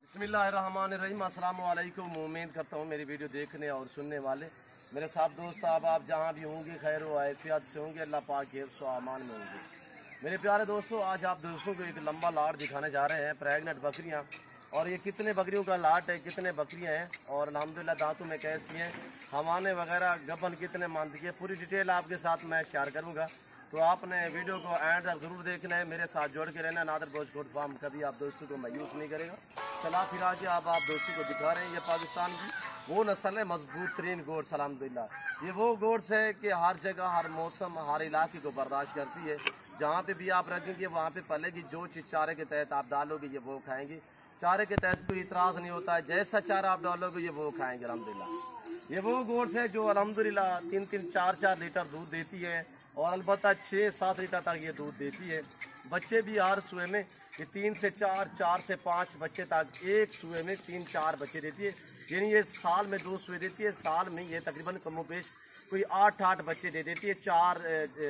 बिस्मिल्लाहिर्रहमानिर्रहीम। अस्सलाम वालेकुम। उम्मीद करता हूँ मेरी वीडियो देखने और सुनने वाले मेरे साथ दोस्त साहब आप जहाँ भी होंगे खैर व आफियत से होंगे, अल्लाह पाक के अमान में होंगे। मेरे प्यारे दोस्तों, आज आप दोस्तों को एक लंबा लाट दिखाने जा रहे हैं, प्रेगनेंट बकरियाँ। और ये कितने बकरियों का लाट है, कितने बकरियाँ हैं और अल्हम्दुलिल्लाह दांतों में कैसी हैं, हवाने वगैरह गबन कितने मानती है, पूरी डिटेल आपके साथ मैं शेयर करूँगा। तो आपने वीडियो को एंड तक ज़रूर देखना है, मेरे साथ जोड़ के रहना। नादर गोश्त गोट फार्म कभी आप दोस्तों को मायूस नहीं करेगा। चला फिरा के आप दोस्तों को दिखा रहे हैं, ये पाकिस्तान की वो नस्ल है, मजबूत तरीन गोट्स अल्हम्दुलिल्लाह। ये वो गोट्स है कि हर जगह, हर मौसम, हर इलाके को बर्दाश्त करती है। जहाँ पे भी आप रखेंगे वहाँ पे पलेगी। जो चीज़ चारे के तहत आप डालोगे ये वो खाएंगे। चारे के तहत कोई इतराज़ नहीं होता है, जैसा चारा आप डालोगे ये वो खाएंगे अल्हम्दुलिल्लाह। ये वो गोट्स है जो अल्हम्दुलिल्लाह 3-3, 4-4 लीटर दूध देती है और अलबत्ता 6-7 लीटर तक ये दूध देती है। बच्चे भी हर सुबह में ये 3 से 4, 4 से 5 बच्चे तक, एक सुबह में 3-4 बच्चे देती है। यानी ये साल में 2 सुबह देती है। साल में ये तकरीबन कमोबेश कोई 8-8 बच्चे दे देती है 4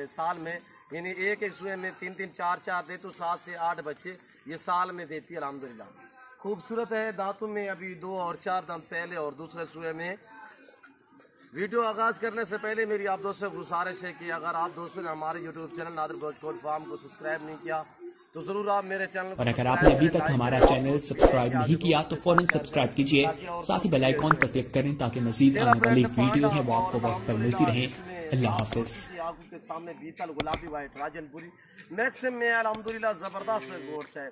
साल में। यानी एक सुबह में 3-3, 4-4 दे तो 7 से 8 बच्चे ये साल में देती है अल्हम्दुलिल्लाह। खूबसूरत है, दांतों में अभी 2 और 4 दांत पहले और दूसरे सुबह में। वीडियो आगाज़ करने से पहले मेरी आप दोस्तों से गुजारिश है कि अगर आप दोस्तों ने हमारे यूट्यूब चैनल नादर गोश्त गोट फार्म को सब्सक्राइब नहीं किया तो ज़रूर आप मेरे चैनल को, और अगर आपने अभी तक हमारा चैनल सब्सक्राइब नहीं किया तो फौरन सब्सक्राइब कीजिए, साथ ही बेल आइकॉन पर क्लिक करें ताकि मजीद आने वाली वीडियो है वो आपको वक्त पर मिलती रहे। अल्लाह हाफिज़। आंखों के सामने बीतल गुलाबी वाइट राजनपुरी मैक्सिमम में अल्हम्दुलिल्लाह ज़बरदस्त गोट्स है।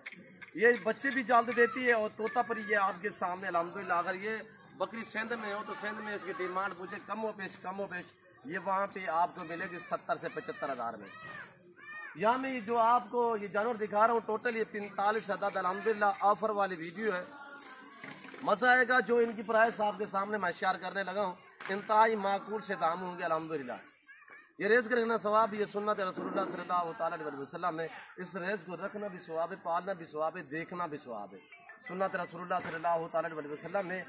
ये बच्चे भी जल्द देती है और तोता पर ये आपके सामने अल्हम्दुलिल्लाह। अगर ये बकरी सिंध में हो तो सिंध में इसकी डिमांड पूछे कमो पेश ये वहाँ पे आपको मिलेगी 70 से 75 हज़ार में। यहाँ में जो आपको ये जानवर दिखा रहा हूँ टोटल ये 45 अदद अल्हम्दुलिल्लाह ऑफर वाली वीडियो है। मज़ा आएगा। जो इनकी प्राइस आपके सामने मैं शेयर करने लगा हूँ, इंतहाई माकूल से दाम होंगे अल्हम्दुलिल्लाह। ये रेस का रखना सवाब, ये सुन्नत रसूलुल्लाह सल्लल्लाहु अलैहि वसल्लम है। इस रेस को रखना भी सवाब है, पालना भी सवाब है, देखना भी सवाब है। सुन्नत रसूलुल्लाह सल्लल्लाहु अलैहि वसल्लम ने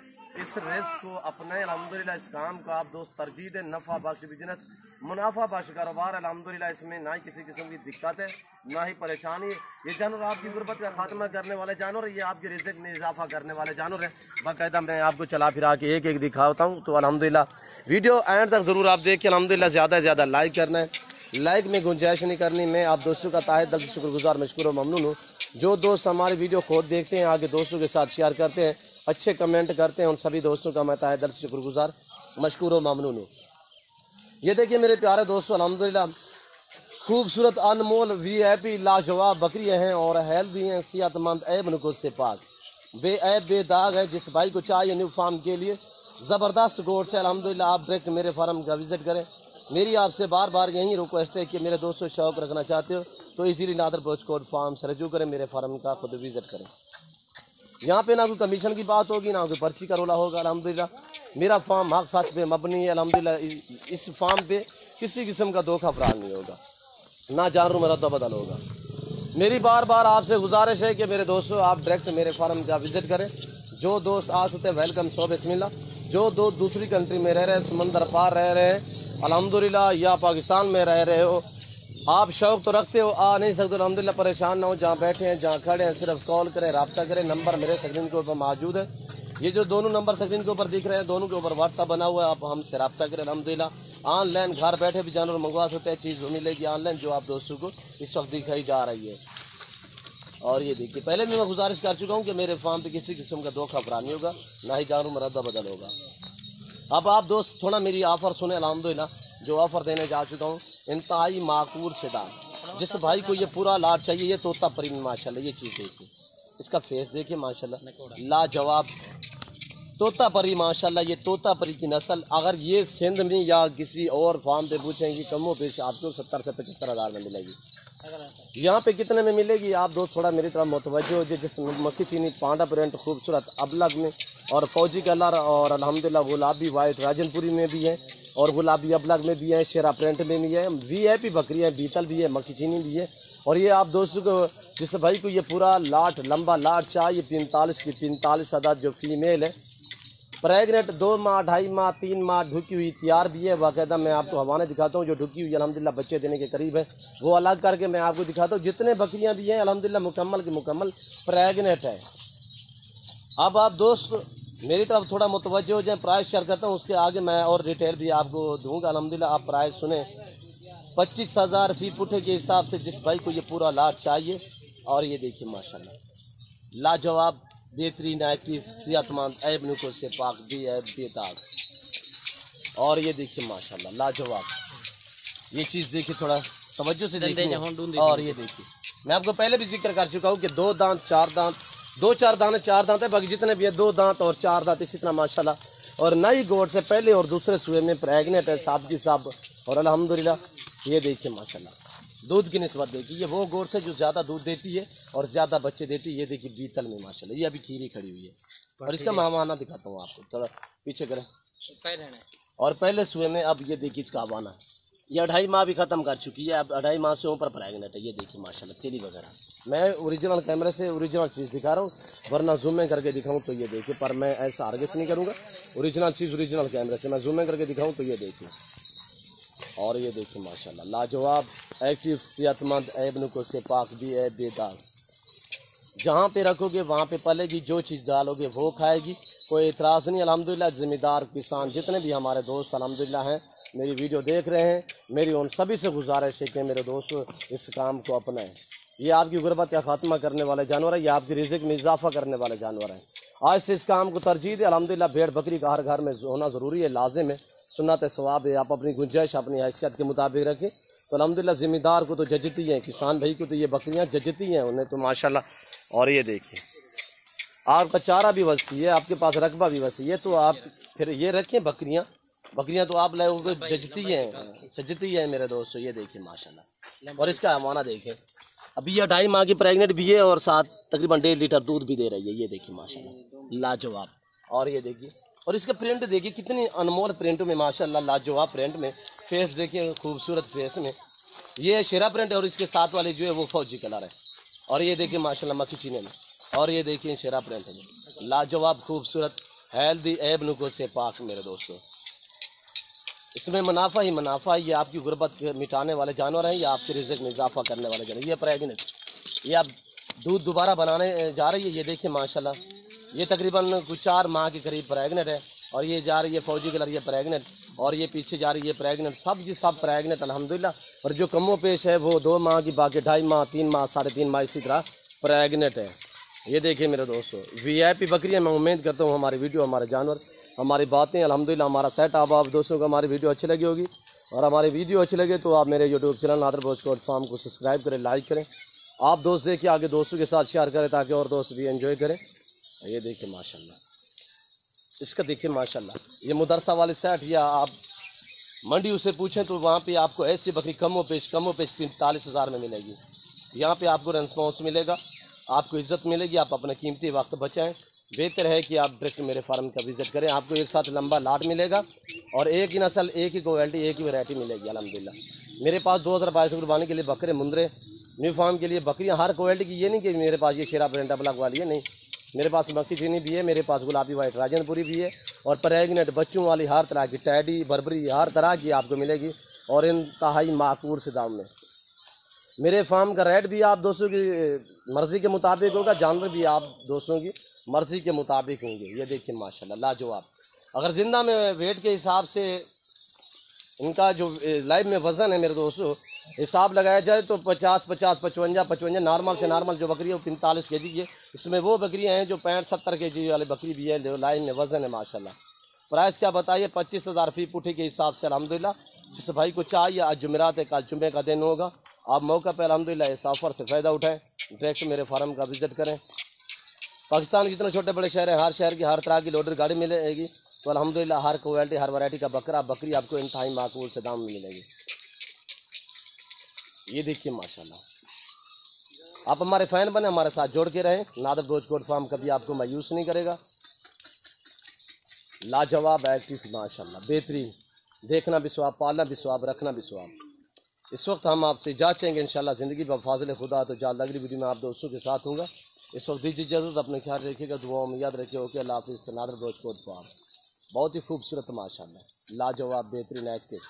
इस रेस को अपने अल्हम्दुलिल्लाह। इस काम को आप दोस्त तरजीह दें। नफ़ा बख्श बिजनेस, मुनाफा बख्श कारोबार अल्हम्दुलिल्लाह। इसमें ना ही किसी किस्म की दिक्कत है, ना ही परेशानी। ये जानवर आपकी गुर्बत का खात्मा करने वाले जानवर, ये आपके रिज़्क़ में इजाफा करने वाले जानवर हैं। बाकायदा मैं आपको चला फिरा के एक एक दिखाता हूँ। तो अल्हम्दुलिल्लाह वीडियो एंड तक ज़रूर आप देखिए। अल्हम्दुलिल्लाह ज़्यादा से ज़्यादा लाइक करना है, लाइक में गुंजाइश नहीं करनी। मैं आप दोस्तों का ताहे दिल से शुक्रगुजार, मशकूर और ममनून हूँ। जो दोस्त हमारी वीडियो खुद देखते हैं, आगे दोस्तों के साथ शेयर करते हैं, अच्छे कमेंट करते हैं, उन सभी दोस्तों का मैं ताहे दिल से शुक्रगुजार, मशकूर और ममनून हूँ। ये देखिए मेरे प्यारे दोस्तों, अल्हम्दुलिल्लाह खूबसूरत अनमोल VIP लाजवाब बकरियाँ हैं और हेल्दी हैं, सेहतमंद, ऐब नुकुस से पाक, बेऐब बेदाग है। जिस भाई को चाहिए न्यू फार्म के लिए ज़बरदस्त गोट्स है अल्हम्दुलिल्लाह, आप डायरेक्ट मेरे फार्म का विज़िट करें। मेरी आपसे बार बार यही रिक्वेस्ट है कि मेरे दोस्तों शौक़ रखना चाहते हो तो इजीली नादर गोश्त गोट फार्म से रजू करें, मेरे फार्म का खुद विज़िट करें। यहाँ पे ना कोई कमीशन की बात होगी, ना कोई पर्ची का रोला होगा अल्हम्दुलिल्लाह। मेरा फार्म हक़ सच पे मबनी है अल्हम्दुलिल्लाह। इस फार्म पे किसी किस्म का धोखा फरार नहीं होगा, ना जानवर में रद्द बदल होगा। मेरी बार बार आपसे गुजारिश है कि मेरे दोस्तों आप डायरेक्ट मेरे फार्म का विज़िट करें। जो दोस्त आ सकते हैं वेलकम, सो बिस्मिल्लाह। जो दोस्त दूसरी कंट्री में रह रहे हैं, समंदर पार रह रहे हैं अल्हम्दुलिल्लाह, या पाकिस्तान में रह रहे हो, आप शौक़ तो रखते हो, आ नहीं सकते अल्हम्दुलिल्लाह, परेशान ना हो। जहाँ बैठे हैं, जहाँ खड़े हैं, सिर्फ कॉल करें, रब्ता करें। नंबर मेरे स्क्रीन के ऊपर मौजूद है। ये जो दोनों नंबर स्क्रीन के ऊपर दिख रहे हैं, दोनों के ऊपर व्हाट्सअप बना हुआ है, आप हमसे रब्ता करें। अल्हम्दुलिल्लाह ऑनलाइन घर बैठे भी जानवर मंगवा सकते हैं, चीज़ मिलेगी ऑनलाइन जो आप दोस्तों को इस वक्त दिखाई जा रही है। और ये देखिए, पहले भी मैं गुजारिश कर चुका हूँ कि मेरे फार्म पे किसी किस्म का धोखा फरार नहीं होगा, ना ही जानवर में रद्दा बदल होगा। अब आप दोस्त थोड़ा मेरी ऑफ़र सुने अल्हम्दुलिल्लाह। जो ऑफ़र देने जा चुका हूँ इंतहाई माकूल से दाम। जिस भाई को ये पूरा लाट चाहिए, ये तोता परिंद माशाल्लाह, ये चीज़ देखिए, इसका फेस देखिए माशाल्लाह, लाजवाब तोता परी माशाल्लाह। ये तोता परी की नस्ल अगर ये सिंध में या किसी और फार्म पे पूछेंगे कमो पेश आपको 70 से 75 हज़ार में मिलेगी। यहाँ पे कितने में मिलेगी आप दोस्त थोड़ा मेरी तरफ मुतवज्जो हो। जिसमें मक्खी चीनी पांडा प्रिंट खूबसूरत अबलग में और फौजी कलर और अल्हम्दुलिल्लाह गुलाबी वाइट राजनपुरी में भी है और गुलाबी अबलग में भी है, शेरा प्रिंट में भी है। VIP बकरियाँ, बीतल भी है, मक्खी चीनी भी है। और ये आप दोस्तों को, जिस भाई को ये पूरा लाट, लंबा लाट चाहिए, 45 की 45 अदद जो फीमेल है, प्रेगनेंट 2 माह, 2.5 माह, 3 माह ढुकी हुई तैयार भी है। बाकायदा मैं आपको हवाने दिखाता हूँ जो ढुकी हुई अल्हम्दुलिल्लाह बच्चे देने के करीब है, वो अलग करके मैं आपको दिखाता हूँ। जितने बकरियाँ भी हैं अल्हम्दुलिल्लाह मुकम्मल की मुकम्मल प्रेगनेंट है। अब आप दोस्त मेरी तरफ थोड़ा मुतवज्जो हो जाए, प्राइस शेयर करता हूँ, उसके आगे मैं और डिटेल भी आपको दूंगा। अल्हम्दुलिल्लाह आप प्राइस सुने। 25,000 फी पुठे के हिसाब से जिस भाई को ये पूरा लाट चाहिए। और ये देखिए माशाल्लाह लाजवाब बेहतरीन एक्टिव सेहतमंद ऐब नुको से पाक बेदाग। और ये देखिए माशाल्लाह लाजवाब, ये चीज़ देखिए थोड़ा तवज्जो से देखिए। और ये देखिए मैं आपको पहले भी जिक्र कर चुका हूँ कि 2 दांत 4 दांत, 2-4 दाने 4 दांत है, बाकी जितने भी है 2 दांत और 4 दांत इसी तरह माशाल्लाह। और नई गोड़ से पहले और दूसरे सुए में प्रेगनेंट है साहब की साहब। और अल्हम्दुलिल्लाह ये देखिए माशाल्लाह दूध की निस्बत देखिए, ये वो गोड़ से जो ज़्यादा दूध देती है और ज़्यादा बच्चे देती है। ये देखिए बीतल में माशाल्लाह, ये अभी खीरी खड़ी हुई है। और इसका मामाना दिखाता हूँ आपको, थोड़ा पीछे करें। और पहले सुए में अब ये देखिए इसका आवाना, ये 2.5 माह भी ख़त्म कर चुकी है, अब 2.5 माह से ऊपर प्रेगनेंट है। ये देखिए माशाल्लाह तेली वगैरह। मैं ओरिजिनल कैमरे से ओरिजिनल चीज़ दिखा रहा हूँ, वरना जूम में करके दिखाऊँ तो ये देखिए, पर मैं ऐसा आर्गेस नहीं करूँगा। ओरिजिनल चीज़ ओरिजिनल कैमरे से मैं जूम में करके दिखाऊँ तो ये देखिए। और ये देखिए माशाल्लाह लाजवाब एक्टिव सेहतमंद ऐब नुको से पाक भी है बेदाग। जहाँ पे रखोगे वहाँ पे पलेगी, जो चीज़ डालोगे वो खाएगी, कोई इतराज़ नहीं। अल्हम्दुलिल्लाह ज़िम्मेदार किसान जितने भी हमारे दोस्त अल्हम्दुलिल्लाह हैं मेरी वीडियो देख रहे हैं, मेरी उन सभी से गुजारिश है कि मेरे दोस्त इस काम को अपनाएं। ये आपकी गुर्बत का खात्मा करने वाले जानवर है, ये आपकी रिज़्क़ में इजाफा करने वाले जानवर हैं। आज से इस काम को तरजीह दे। अल्हम्दुलिल्लाह भेड़ बकरी का हर घर में होना ज़रूरी है, लाजिम है, सुन्नत सवाब है। आप अपनी गुंजाइश अपनी हैसियत के मुताबिक रखें तो अल्हम्दुलिल्लाह ज़िम्मेदार को तो जजती हैं, किसान भाई को तो ये बकरियाँ जजती हैं, उन्हें तो माशाल्लाह। और ये देखिए आपका चारा भी वसी है, आपके पास रकबा भी वसी है, तो आप फिर ये रखें बकरियाँ तो आप लोगों को जजती हैं सजती हैं मेरे दोस्तों। ये देखिए माशाल्लाह। और इसका अमाना देखें, अभी ये 2.5 माह की प्रेग्नेंट भी है और साथ तकरीबन 1.5 लीटर दूध भी दे रही है। ये देखिए माशाल्लाह लाजवाब। और ये देखिए, और इसका प्रिंट देखिए कितनी अनमोल प्रिंट में माशाल्लाह लाजवाब प्रिंट में। फेस देखिए खूबसूरत फेस में, ये शेरा प्रिंट है और इसके साथ वाले जो है वो फौजी कलर है। और ये देखिए माशाल्लाह मक्खी चीने में। और ये देखिए शेरा प्रिंट है लाजवाब खूबसूरत हेल्दी ऐब नुको से पाक मेरे दोस्तों। इसमें मुनाफा ही मुनाफा है। ये आपकी गुर्बत मिटाने वाले जानवर हैं, ये आपके रिज़्क़ में इजाफा करने वाले जानवर। ये प्रेगनेंट, ये आप दूध दोबारा बनाने जा रही है। ये देखिए माशाल्लाह, ये तकरीबन कुछ 4 माह के करीब प्रेगनेंट है। और ये जा रही है फौजी कलर, ये प्रेगनेंट। और ये पीछे जा रही है प्रेगनेंट, सब जी सब प्रेगनेंट अल्हम्दुलिल्लाह। और जो कमो पेश है वो 2 माह की, बाकी 2.5 माह 3 माह 3.5 माह इसी तरह प्रेगनेंट है। ये देखिए मेरे दोस्तों VIP बकरियाँ। मैं उम्मीद करता हूँ हमारी वीडियो, हमारे जानवर, हमारी बातें अल्हम्दुलिल्लाह हमारा सेट आप दोस्तों को हमारी वीडियो अच्छी लगी होगी। और हमारी वीडियो अच्छी लगे तो आप मेरे यूट्यूब चैनल नादर भोज गोट फार्म को सब्सक्राइब करें, लाइक करें। आप दोस्त देखिए आगे दोस्तों के साथ शेयर करें ताकि और दोस्त भी एंजॉय करें। ये देखिए माशाल्लाह, इसका देखिए माशाल्लाह। ये मदरसा वाले सेट या आप मंडी उसे पूछें तो वहाँ पे आपको ऐसी बकरी कमो पेश 45,000 में मिलेगी। यहाँ पे आपको रेस्पॉन्स मिलेगा, आपको इज़्ज़त मिलेगी, आप अपने कीमती वक्त बचाएं। बेहतर है कि आप डायरेक्ट मेरे फार्म का विज़िट करें, आपको एक साथ लंबा लाट मिलेगा और एक ही नस्ल, एक ही क्वालिटी, एक ही वैरायटी मिलेगी अल्हम्दुलिल्लाह। मेरे पास 2022 कुर्बानी के लिए बकरे, मुंदरे, न्यू फार्म के लिए बकरियाँ हर क्वालिटी की। ये नहीं कि मेरे पास ये शेरा प्रिंटा ब्लैक वाली है, नहीं, मेरे पास मक्खी चीनी भी है, मेरे पास गुलाबी वाइट राजनपुरी भी है। और प्रेगनेंट बच्चों वाली हर तरह की टैडी बर्बरी हर तरह की आपको मिलेगी और इंतहाई माकूल से दाम में। मेरे फार्म का रेट भी आप दोस्तों की मर्ज़ी के मुताबिक होगा, जानवर भी आप दोस्तों की मर्ज़ी के मुताबिक होंगे। ये देखिए माशाल्लाह लाजवाब। अगर ज़िंदा में वेट के हिसाब से इनका जो लाइव में वज़न है मेरे दोस्तों, हिसाब लगाया जाए तो 50, 55 नॉर्मल से नॉर्मल जो बकरी है वो 45 kg की है। इसमें वो बकरियाँ हैं जो 65-70 kg वाली बकरी भी है जो लाइन में वज़न है माशाल्लाह। प्राइस क्या बताइए, 25,000 फी पुठी के हिसाब से अल्हम्दुलिल्लाह। जिस भाई को चाहिए, आज जुमेरात है, कल जुम्मे का दिन होगा, आप मौका पर अल्हम्दुलिल्लाह इस ऑफ़र से फ़ायदा उठाएँ, डायरेक्ट मेरे फार्म का विज़िट करें। पाकिस्तान के जितने छोटे बड़े शहर हैं, हर शहर की हर तरह की लोडर गाड़ी मिलेगी। तो अल्हम्दुलिल्लाह हर क्वालिटी हर वैरायटी का बकरी आपको इंतहाई माकूल से दाम में मिलेगी। ये देखिए माशाल्लाह, आप हमारे फ़ैन बने, हमारे साथ जोड़ के रहें। नादर भोज गोट फार्म कभी आपको मायूस नहीं करेगा। लाजवाब एक्टिव माशाल्लाह बेहतरीन, देखना भी स्वाब, पालना भी स्वाब, रखना भी स्वाब। इस वक्त हम आपसे जाँचेंगे इंशाल्लाह ज़िंदगी ब-फाज़िल खुदा तो जल्द अगली वीडियो में आप दोस्तों के साथ होंगे। इस वक्त दीजिए इजाज़त, अपने ख्याल रखिएगा, दुआओं में याद रखिए। ओके, अल्लाह हाफ़िज़। नादर भोज गोट फार्म बहुत ही खूबसूरत माशाल्लाह लाजवाब बेहतरीन एक्टिव।